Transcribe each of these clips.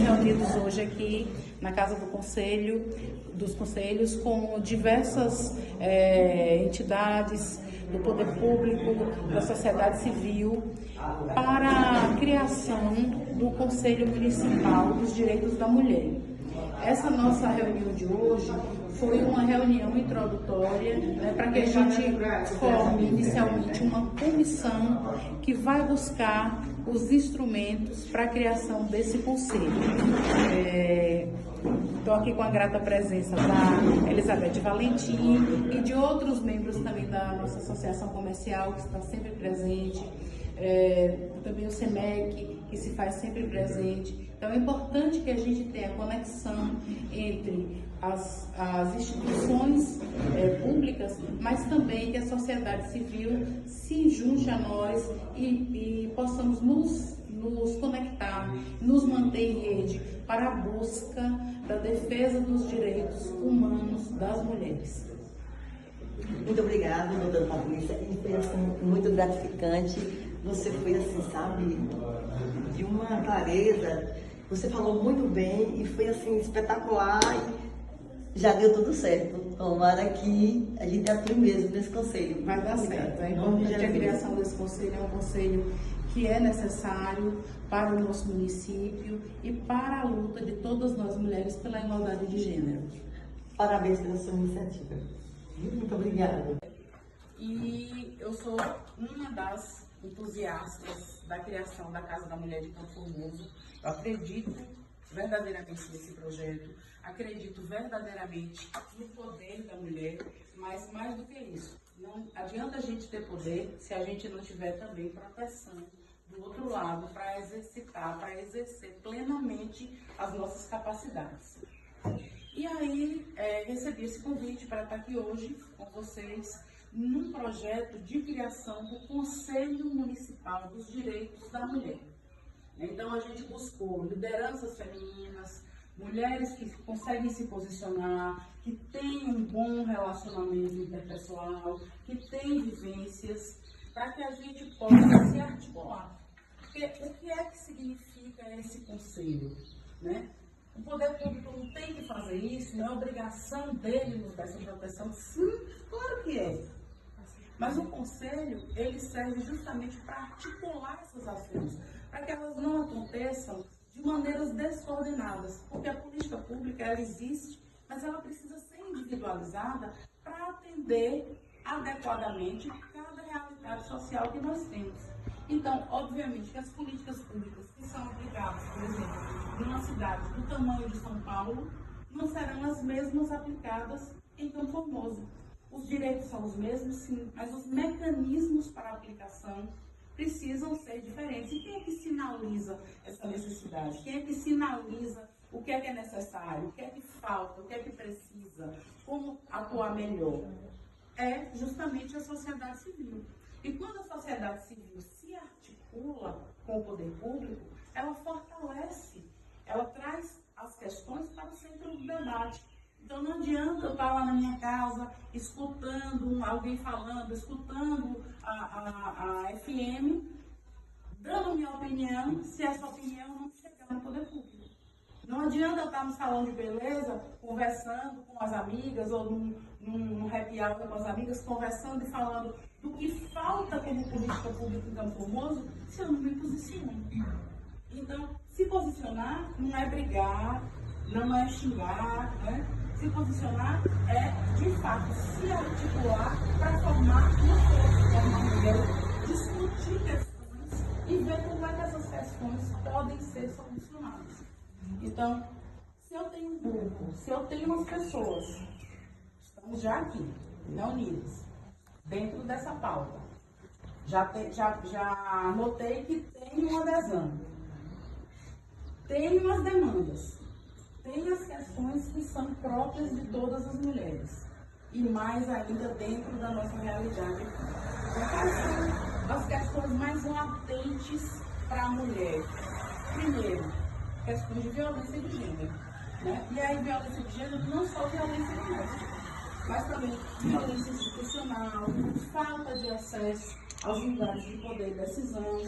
reunidos hoje aqui na Casa dos Conselhos com diversas entidades do poder público, da sociedade civil, para a criação do Conselho Municipal dos Direitos da Mulher. Essa nossa reunião de hoje foi uma reunião introdutória, para que a gente forme inicialmente uma comissão que vai buscar os instrumentos para a criação desse conselho. Estou aqui com a grata presença da Elizabeth Valentim e de outros membros também da nossa associação comercial, que está sempre presente, também o SEMEC, que se faz sempre presente. Então é importante que a gente tenha conexão entre as instituições públicas, mas também que a sociedade civil se junte a nós e possamos nos conectar, nos manter em rede para a busca da defesa dos direitos humanos das mulheres. Muito obrigada, doutora Patrícia, e foi assim, muito gratificante. Você foi assim, sabe, de uma clareza, você falou muito bem e foi assim, espetacular e já deu tudo certo. Tomara que a gente atue mesmo nesse conselho. Vai dar certo. É importante a criação desse conselho, é um conselho que é necessário para o nosso município e para a luta de todas nós mulheres pela igualdade de gênero. Parabéns pela sua iniciativa. Muito obrigada. E eu sou uma das entusiastas da criação da Casa da Mulher de Campo Formoso. Eu acredito verdadeiramente nesse projeto, acredito verdadeiramente no poder da mulher, mas mais do que isso, não adianta a gente ter poder se a gente não tiver também proteção do outro lado para exercitar, para exercer plenamente as nossas capacidades. E aí, recebi esse convite para estar aqui hoje com vocês num projeto de criação do Conselho Municipal dos Direitos da Mulher. Então, a gente buscou lideranças femininas, mulheres que conseguem se posicionar, que têm um bom relacionamento interpessoal, que têm vivências, para que a gente possa se articular. Porque o que é que significa esse conselho, né? O poder público não tem que fazer isso, não é obrigação dele nos dar essa proteção? Sim, claro que é. Mas o conselho, ele serve justamente para articular essas ações, para que elas não aconteçam de maneiras descoordenadas, porque a política pública, ela existe, mas ela precisa ser individualizada para atender adequadamente cada realidade social que nós temos. Então, obviamente, que as políticas públicas que são aplicadas, por exemplo, numa cidade do tamanho de São Paulo, não serão as mesmas aplicadas em Campo Formoso. Os direitos são os mesmos, sim, mas os mecanismos para a aplicação precisam ser diferentes. E quem é que sinaliza essa necessidade? Quem é que sinaliza o que é necessário, o que é que falta, o que é que precisa, como atuar melhor? É justamente a sociedade civil. E quando a sociedade civil se articula com o poder público, ela fortalece, ela traz as questões para o centro do debate. Então não adianta eu estar lá na minha casa, escutando alguém falando, escutando a FM, dando minha opinião, se essa opinião não chegar no poder público. Não adianta eu estar no salão de beleza, conversando com as amigas, ou num happy hour com as amigas, conversando e falando do que falta como política pública em Campo Formoso, se eu não me posiciono. Então, se posicionar não é brigar, não é xingar, né? Se posicionar é, de fato, se articular para formar uma força, formar um modelo, discutir questões e ver como é que essas questões podem ser solucionadas. Então, se eu tenho um grupo, se eu tenho umas pessoas, estamos já aqui, unidas, dentro dessa pauta, já notei que tem uma adesão, tem umas demandas, tem as questões que são próprias de todas as mulheres, e mais ainda dentro da nossa realidade. Quais são as questões mais latentes para a mulher? Primeiro, questões de violência de gênero, né? E aí, violência de gênero, não só violência doméstica, mas também violência institucional, falta de acesso aos lugares de poder e decisão.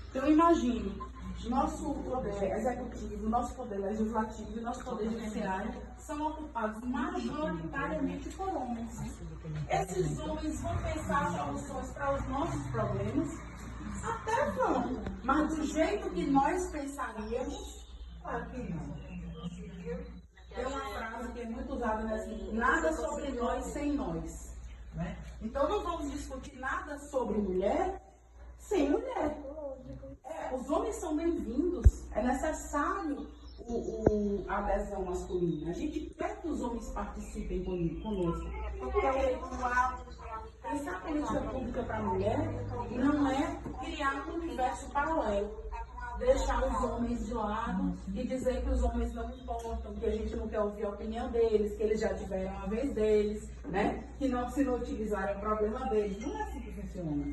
Então, imagine nosso poder executivo, nosso poder legislativo e nosso poder judiciário são ocupados majoritariamente por homens. Esses homens vão pensar soluções para os nossos problemas? Até vão, mas do jeito que nós pensaríamos, claro que não. Tem uma frase que é muito usada nessa: nada sobre nós sem nós. Então não vamos discutir nada sobre mulher sem mulher. Os homens são bem-vindos, é necessário a adesão masculina. A gente quer que os homens participem conosco. Pensar política pública para a mulher não é criar um universo paralelo, deixar os homens de lado e dizer que os homens não importam, que a gente não quer ouvir a opinião deles, que eles já tiveram a vez deles, né? Que não, se não utilizarem o problema deles. Não é assim que funciona.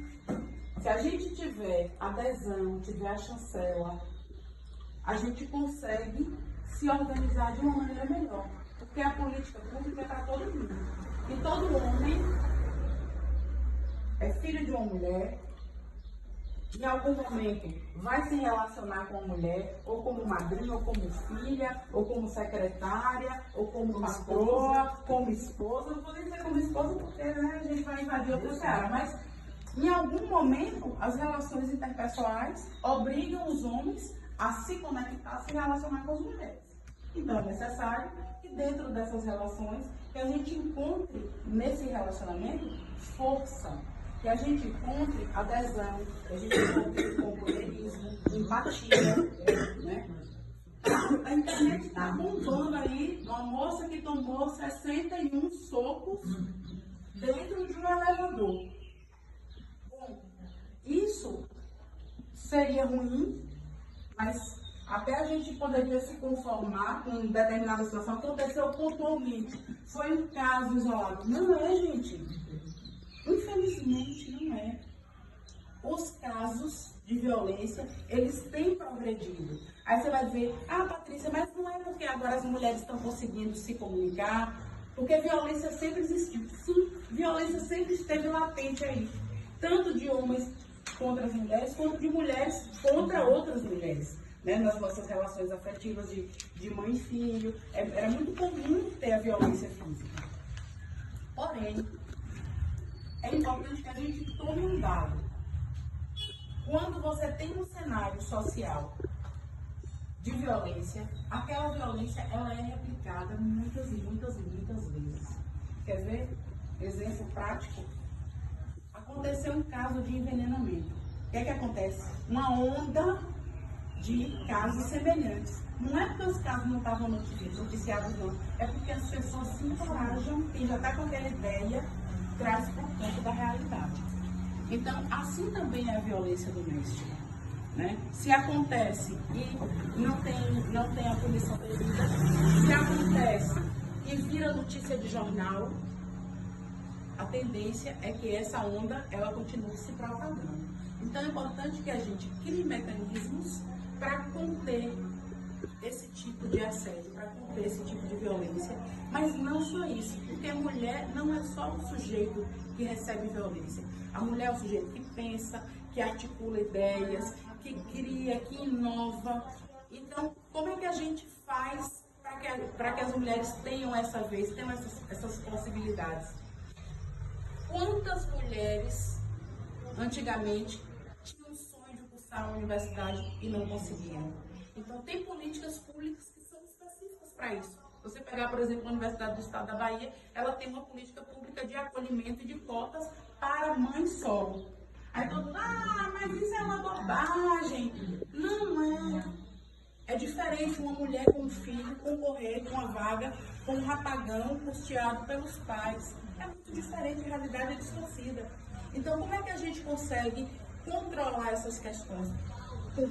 Se a gente tiver adesão, tiver a chancela, a gente consegue se organizar de uma maneira melhor. Porque a política pública é para todo mundo. E todo homem é filho de uma mulher, em algum momento vai se relacionar com a mulher, ou como madrinha, ou como filha, ou como secretária, ou como patroa, como esposa. Não vou nem dizer como esposa porque, né, a gente vai invadir outra seara, mas em algum momento as relações interpessoais obrigam os homens a se conectar, a se relacionar com as mulheres. Então é necessário que dentro dessas relações que a gente encontre nesse relacionamento força, que a gente encontre adesão, que a gente encontre companheirismo, empatia, né? A internet está bombando aí uma moça que tomou 61 socos dentro de um elevador. Bom, isso seria ruim, mas até a gente poderia se conformar com determinada situação. Aconteceu pontualmente. Foi um caso isolado. Não é, gente. Infelizmente, não é. Os casos de violência, eles têm progredido. Aí você vai dizer, Patrícia, mas não é porque agora as mulheres estão conseguindo se comunicar, porque violência sempre existiu. Sim, violência sempre esteve latente aí. Tanto de homens contra as mulheres, quanto de mulheres contra outras mulheres. Né? Nas nossas relações afetivas de mãe e filho, era muito comum ter a violência física. Porém, é importante que a gente tome um dado. Quando você tem um cenário social de violência, aquela violência ela é replicada muitas e muitas e muitas vezes. Quer ver? Exemplo prático. Aconteceu um caso de envenenamento. O que é que acontece? Uma onda de casos semelhantes. Não é porque os casos não estavam noticiados, não. É porque as pessoas se encorajam e já está com aquela ideia, traz por conta da realidade. Então, assim também é a violência doméstica. Né? Se acontece e não tem a punição devida, se acontece e vira notícia de jornal, a tendência é que essa onda ela continue se propagando. Então, é importante que a gente crie mecanismos para conter esse tipo de assédio, para conter esse tipo de violência, mas não só isso, porque a mulher não é só o sujeito que recebe violência. A mulher é o sujeito que pensa, que articula ideias, que cria, que inova. Então, como é que a gente faz para que as mulheres tenham essa vez, tenham essas possibilidades? Quantas mulheres, antigamente, tinham o sonho de cursar a universidade e não conseguiram? Então, tem políticas públicas que são específicas para isso. Se você pegar, por exemplo, a Universidade do Estado da Bahia, ela tem uma política pública de acolhimento e de cotas para mãe solo. Aí todo mundo, mas isso é uma bobagem. Não é. É diferente uma mulher com um filho concorrer com uma vaga com um rapagão custeado pelos pais. É muito diferente, a realidade é distorcida. Então, como é que a gente consegue controlar essas questões? Com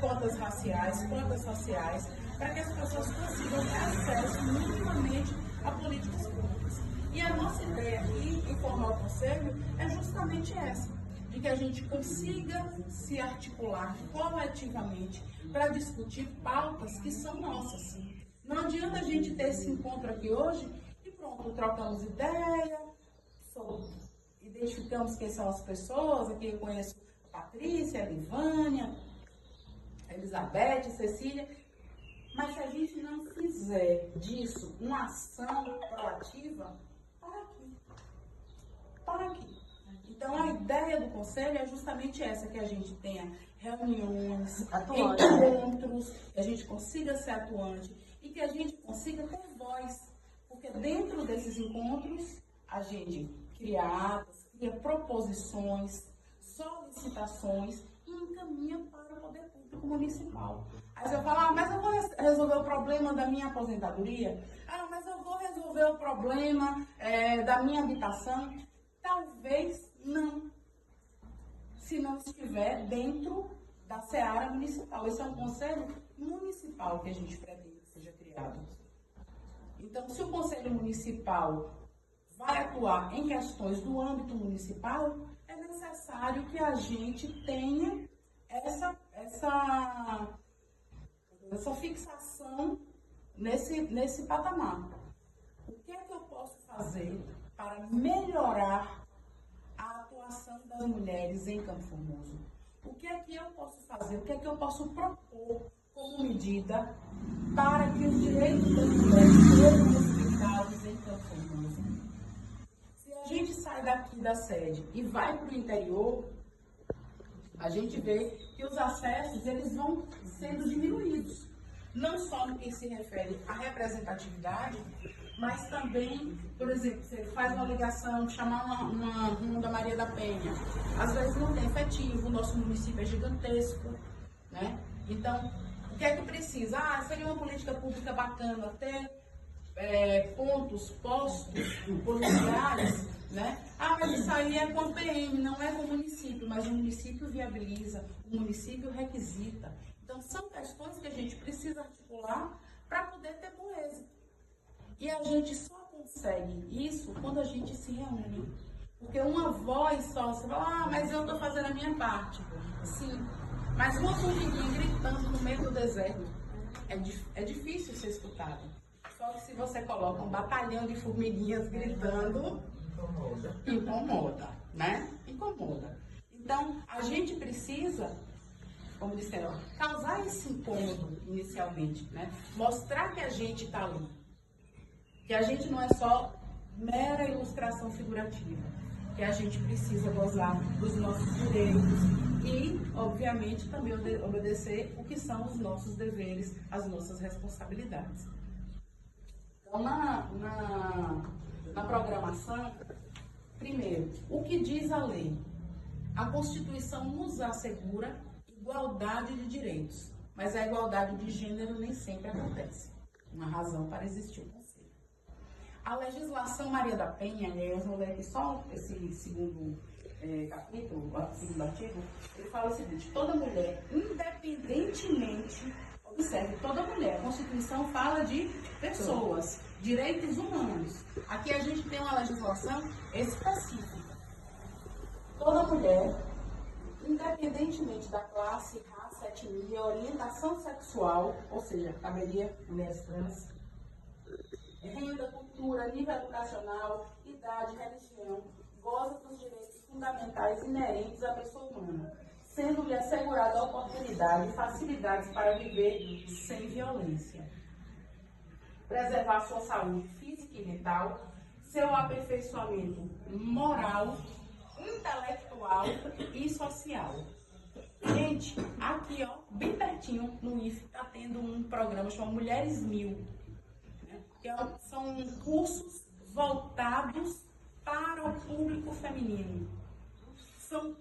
cotas raciais, cotas sociais, para que as pessoas consigam ter acesso minimamente a políticas públicas. E a nossa ideia aqui, em formar o conselho, é justamente essa, de que a gente consiga se articular coletivamente para discutir pautas que são nossas. Não adianta a gente ter esse encontro aqui hoje e pronto, trocamos ideia, identificamos quem são as pessoas, aqui eu conheço a Patrícia, a Livânia, Elizabeth, Cecília, mas se a gente não fizer disso uma ação proativa, para aqui. Então, a ideia do conselho é justamente essa, que a gente tenha reuniões, encontros, que a gente consiga ser atuante e que a gente consiga ter voz. Porque dentro desses encontros, a gente cria atos, cria proposições, solicitações e encaminha para o poder público municipal. Aí você fala, mas eu vou resolver o problema da minha aposentadoria? Mas eu vou resolver o problema da minha habitação? Talvez não, se não estiver dentro da seara municipal. Esse é um conselho municipal que a gente pretende que seja criado. Então, se o conselho municipal vai atuar em questões do âmbito municipal, é necessário que a gente tenha essa fixação nesse patamar. O que é que eu posso fazer para melhorar a atuação das mulheres em Campo Formoso? O que é que eu posso fazer? O que é que eu posso propor como medida para que os direitos das mulheres sejam respeitados em Campo Formoso? Se a gente sai daqui da sede e vai para o interior, a gente vê que os acessos eles vão sendo diminuídos. Não só no que se refere à representatividade, mas também, por exemplo, você faz uma ligação, chamar uma da Maria da Penha. Às vezes não tem efetivo, o nosso município é gigantesco, né? Então, o que é que precisa? Seria uma política pública bacana ter postos policiais, né? Mas isso aí é com a PM, não é com o município, mas o município viabiliza, o município requisita. Então, são questões que a gente precisa articular para poder ter bom êxito. E a gente só consegue isso quando a gente se reúne. Porque uma voz só, você fala, mas eu estou fazendo a minha parte. Sim, mas uma formiguinha gritando no meio do deserto é difícil ser escutado. Só que se você coloca um batalhão de formiguinhas gritando, incomoda, né? Incomoda. Então, a gente precisa, como disseram, causar esse incômodo inicialmente, né? Mostrar que a gente está ali. Que a gente não é só mera ilustração figurativa. Que a gente precisa gozar dos nossos direitos e, obviamente, também obedecer o que são os nossos deveres, as nossas responsabilidades. Então, na programação, primeiro, o que diz a lei? A Constituição nos assegura igualdade de direitos, mas a igualdade de gênero nem sempre acontece. Uma razão para existir o conselho. A legislação Maria da Penha, eu vou ler aqui só esse segundo capítulo, o segundo artigo, ele fala o seguinte: toda mulher, independentemente, observe, toda mulher, a Constituição fala de pessoas, direitos humanos. Aqui a gente tem uma legislação específica. Toda mulher, independentemente da classe, raça, etnia, orientação sexual, ou seja, caberia mulheres trans, renda, cultura, nível educacional, idade, religião, goza dos direitos fundamentais inerentes à pessoa humana, sendo-lhe assegurada a oportunidade e facilidades para viver sem violência. Preservar sua saúde física e mental, seu aperfeiçoamento moral, intelectual e social. Gente, aqui, ó, bem pertinho, no IFE, está tendo um programa chamado Mulheres 1000, né? Que são cursos voltados para o público feminino. São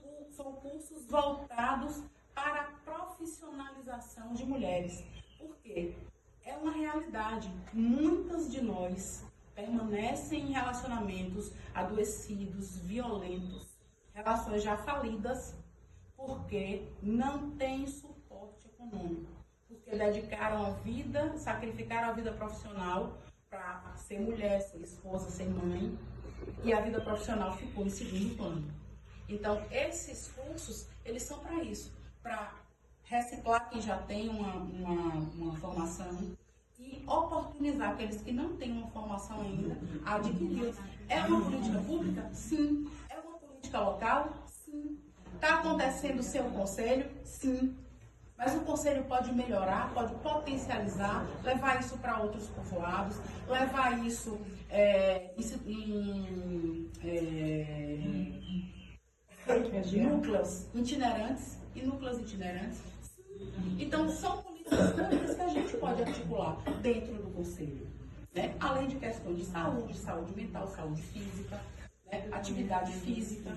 cursos voltados para a profissionalização de mulheres. Por quê? É uma realidade. Muitas de nós permanecem em relacionamentos adoecidos, violentos, relações já falidas, porque não tem suporte econômico, porque dedicaram a vida, sacrificaram a vida profissional para ser mulher, ser esposa, ser mãe, e a vida profissional ficou em segundo plano. Então, esses cursos, eles são para isso, para reciclar quem já tem uma formação e oportunizar aqueles que não têm uma formação ainda a adquirir. É uma política pública? Sim. É uma política local? Sim. Está acontecendo o seu conselho? Sim. Mas o conselho pode melhorar, pode potencializar, levar isso para outros povoados, levar isso em núcleos itinerantes e núcleos itinerantes. Então, são políticas públicas que a gente pode articular dentro do conselho, né? Além de questões de saúde mental, saúde física, né? Atividade física.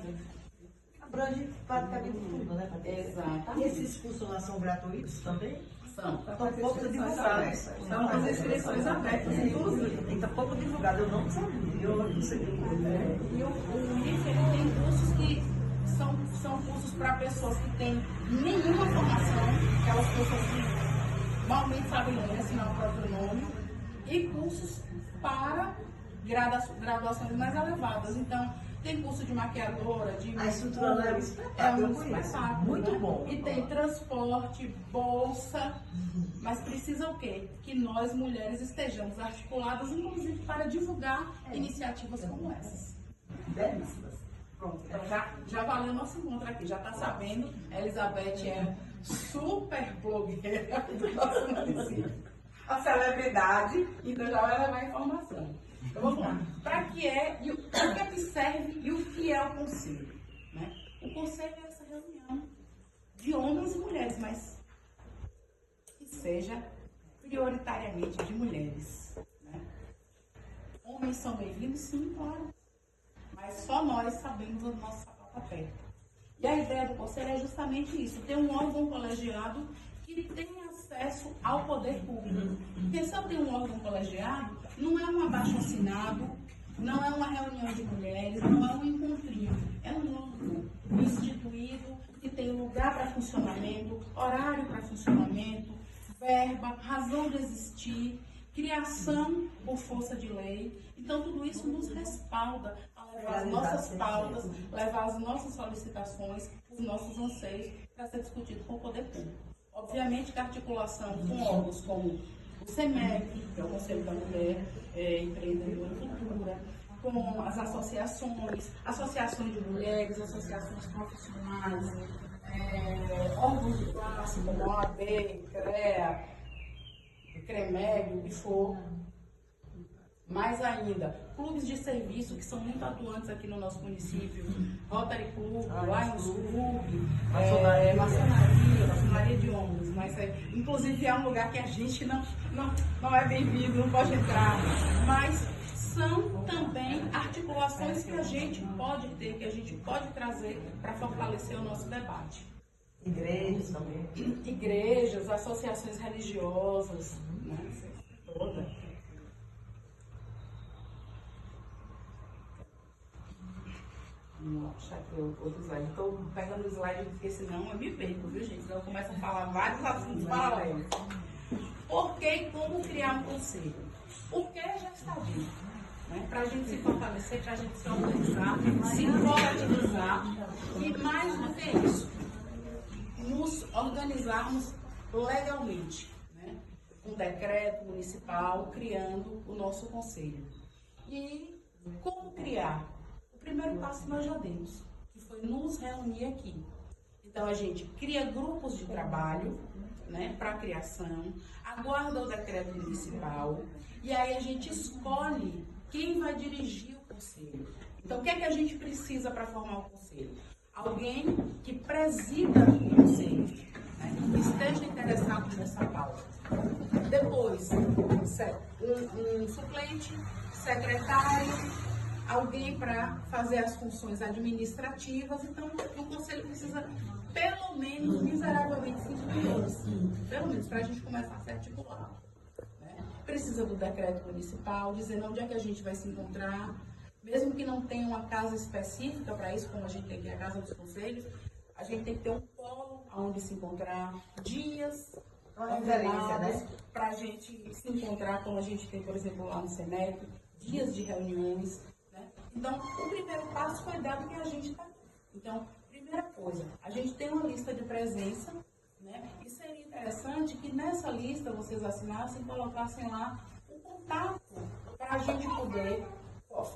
Abrange praticamente tudo, né, Patrícia? Exato. E esses cursos lá são gratuitos também? São. Estão pouco divulgados. São as inscrições abertas, inclusive. Está pouco divulgado, eu não sabia. Eu não sei. E o IFE, ele tem cursos que são cursos para pessoas que têm nenhuma formação, aquelas pessoas que malmente sabem ler, assinar o próprio nome, e cursos para graduações mais elevadas. Então, tem curso de maquiadora, de a estrutura lá é um espetáculo, muito, né? Bom. E tem transporte, bolsa, mas precisa o quê? Que nós, mulheres, estejamos articuladas, inclusive para divulgar iniciativas como essas. Belíssimas. Pronto, então já valeu o nosso encontro aqui, já está sabendo, a Elizabeth é super blogueira do nosso município. A celebridade, então já vai levar informação. Então vamos lá. Para que é, e o que é que serve e o que é o conselho? Né? O conselho é essa reunião de homens e mulheres, mas que seja prioritariamente de mulheres. Né? Homens são bem-vindos, sim, claro. Mas só nós sabemos o nosso sapato aperto. E a ideia do conselho é justamente isso, ter um órgão colegiado que tenha acesso ao poder público. Porque se eu tenho um órgão colegiado, não é um abaixo-assinado, não é uma reunião de mulheres, não é um encontrinho. É um órgão instituído que tem lugar para funcionamento, horário para funcionamento, verba, razão de existir, criação por força de lei. Então, tudo isso nos respalda a levar as nossas pautas, levar as nossas solicitações, os nossos anseios para ser discutido com o poder público. Obviamente que a articulação com órgãos como o CEMEC, que é o Conselho da Mulher Empreendedora Futura, com as associações de mulheres, associações profissionais, órgãos de classe como a OAB, CREA, CREMEG, o que for. Mais ainda, clubes de serviço que são muito atuantes aqui no nosso município, Rotary Club, Lions Club, maçonaria de ônibus, mas inclusive é um lugar que a gente não é bem-vindo, não pode entrar, mas são também articulações que a gente pode ter, que a gente pode trazer para fortalecer o nosso debate. Igrejas também. Igrejas, associações religiosas, né? Toda. Vou puxar aqui outro slide. Estou pegando o slide porque senão eu me perco, viu, gente? Senão eu começo a falar vários assuntos paralelos. Por que e como criar um conselho? O que já está dito, né? Para a gente se fortalecer, para a gente se organizar, se volatilizar e mais do que isso, nos organizarmos legalmente, né? Um decreto municipal criando o nosso conselho. E como criar? O primeiro passo nós já demos, que foi nos reunir aqui. Então a gente cria grupos de trabalho, né, para a criação, aguarda o decreto municipal e aí a gente escolhe quem vai dirigir o conselho. Então o que é que a gente precisa para formar o conselho? Alguém que presida o conselho, né, que esteja interessado nessa pauta. Depois, um suplente, secretário, alguém para fazer as funções administrativas. Então, o conselho precisa, pelo menos, miseravelmente, 5 pessoas. Pelo menos, para a gente começar a se articular. Né? Precisa do decreto municipal, dizendo onde é que a gente vai se encontrar. Mesmo que não tenha uma casa específica para isso, como a gente tem aqui a Casa dos Conselhos, a gente tem que ter um polo onde se encontrar, dias né? para a gente se encontrar, como a gente tem, por exemplo, lá no SENEC, dias de reuniões. Então, o primeiro passo foi dado que a gente está aqui. Então, primeira coisa, a gente tem uma lista de presença, né? E seria interessante que nessa lista vocês assinassem e colocassem lá o contato para a gente poder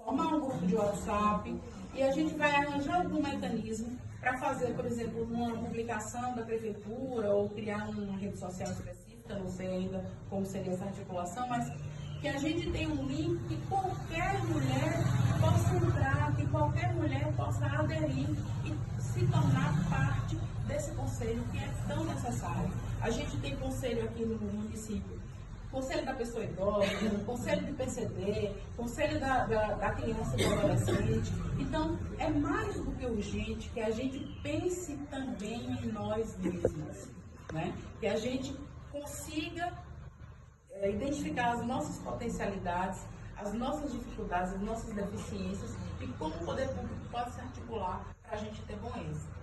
formar um grupo de WhatsApp e a gente vai arranjar algum mecanismo para fazer, por exemplo, uma publicação da prefeitura ou criar uma rede social específica, não sei ainda como seria essa articulação, mas que a gente tenha um link que qualquer mulher possa entrar, que qualquer mulher possa aderir e se tornar parte desse conselho que é tão necessário. A gente tem conselho aqui no município, conselho da pessoa idosa, conselho do PCD, conselho da criança e do adolescente. Então, é mais do que urgente que a gente pense também em nós mesmos, né? Que a gente consiga identificar as nossas potencialidades, as nossas dificuldades, as nossas deficiências e como o poder público pode se articular para a gente ter bom êxito.